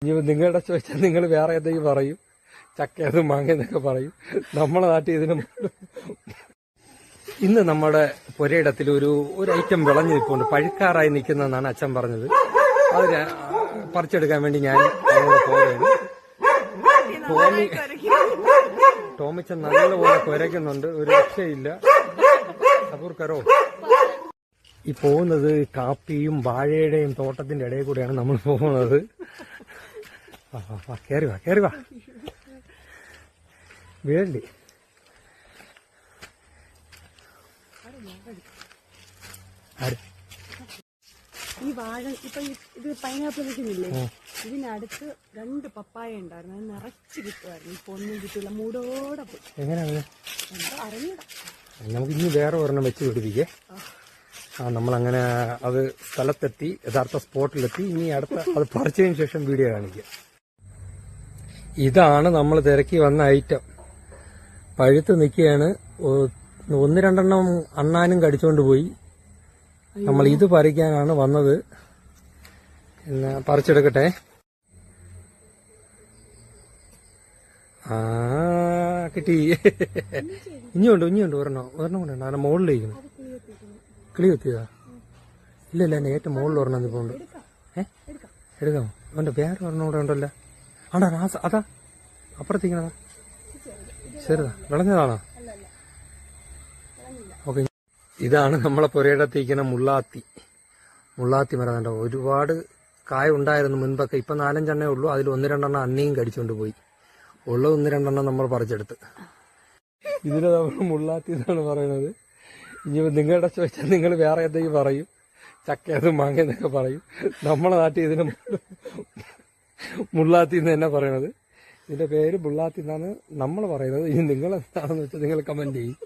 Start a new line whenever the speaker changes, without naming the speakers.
ഇനി നിങ്ങളുടെ ചോദിച്ചാൽ നിങ്ങൾ വേറെ എന്തെങ്കിലും പറയും, ചക്കയത് മാങ്ങയെന്നൊക്കെ പറയും. നമ്മളെ നാട്ടിൽ ഇതിന് ഇന്ന് നമ്മുടെ പുരയിടത്തിൽ ഒരു ഐറ്റം വിളഞ്ഞു നിൽപ്പുണ്ട്, പഴുക്കാറായി നിൽക്കുന്നതെന്നാണ് അച്ഛൻ പറഞ്ഞത്. അത് പറിച്ചെടുക്കാൻ വേണ്ടി ഞാൻ അങ്ങോട്ട് പോവുകയാണ്. ടോമിച്ചൻ നല്ലപോലെ കുരയ്ക്കുന്നുണ്ട്, ഒരു രക്ഷയില്ല. അപൂർക്കരോ ഈ പോകുന്നത് കാപ്പിയും വാഴയുടെയും തോട്ടത്തിന്റെ ഇടയിൽ കൂടെയാണ് നമ്മൾ പോകുന്നത്. കേറി വാ വീഴല്ലേ.
ഈ വാഴ ഇപ്പൊ ഇത് പൈനാപ്പിൾ നിൽക്കുന്നില്ലേ, ഇതിനടുത്ത് 2 പപ്പായ ഉണ്ടായിരുന്നു, അത് നിറച്ച് കിട്ടുമായിരുന്നു. ഇപ്പൊ ഒന്നും കിട്ടില്ല, മൂടോടെ പോയി.
എങ്ങനെയാണ്
അറിഞ്ഞൂടാ.
നമുക്ക് ഇനി വേറെ ഒരെണ്ണം വെച്ച് പിടിപ്പിക്കേ. നമ്മളങ്ങനെ അത് സ്ഥലത്തെത്തി, യഥാർത്ഥ സ്പോട്ടിലെത്തി. ഇനി അടുത്ത അത് പറിച്ചതിന് ശേഷം വീഡിയോ കാണിക്കുക. ഇതാണ് നമ്മൾ തിരക്കി വന്ന ഐറ്റം. പഴുത്ത് നിൽക്കുകയാണ്. 1-2 അണ്ണാനും കടിച്ചോണ്ട് പോയി. നമ്മൾ ഇത് പറിക്കാനാണ് വന്നത്. പിന്നെ പറിച്ചെടുക്കട്ടെ. കിട്ടി. ഇനിയുണ്ട് ഒരെണ്ണം കൊണ്ടുണ്ട്. അതിന്റെ മുകളിലിരിക്കണം. കിളി കുത്തിയതാ? ഇല്ല എന്നെ ഏറ്റവും മുകളിൽ ഒരെണ്ണം ഇപ്പൊ ഉണ്ട്. എടുക്കാമോ? അവന്റെ വേറെ ഒരെണ്ണം കൂടെ ഉണ്ടല്ലോ. ആണ്ടാ അതാ അപ്പുറത്തേക്കണതാ. ചെറുതാ, വിളഞ്ഞതാണോ? ഓക്കെ, ഇതാണ് നമ്മളെ പുരയിടത്തേക്കുന്ന മുള്ളാത്തി മരം. കണ്ടോ, ഒരുപാട് കായ ഉണ്ടായിരുന്നു മുൻപൊക്കെ. ഇപ്പൊ 4-5 ഉള്ളൂ. അതിൽ 1-2 അന്നയും കടിച്ചോണ്ട് പോയി. ഉള്ള 1-2 നമ്മൾ പറിച്ചെടുത്ത്. ഇതിന് നമ്മൾ മുള്ളാത്തി എന്നാണ് പറയുന്നത്. ഇനി നിങ്ങളുടെ ചോദിച്ചാൽ നിങ്ങൾ വേറെ എന്തെങ്കിലും പറയും, ചക്കയത് മാങ്ങയെന്നൊക്കെ പറയും. നമ്മളെ നാട്ടിൽ ഇതിന് മുള്ളാത്തി എന്ന് തന്നെ പറയണത്. ഇതിന്റെ പേര് മുള്ളാത്തി എന്നാണ് നമ്മൾ പറയുന്നത്. ഇനി നിങ്ങൾ എന്താണെന്ന് വെച്ചാൽ നിങ്ങൾ കമന്റ് ചെയ്യും.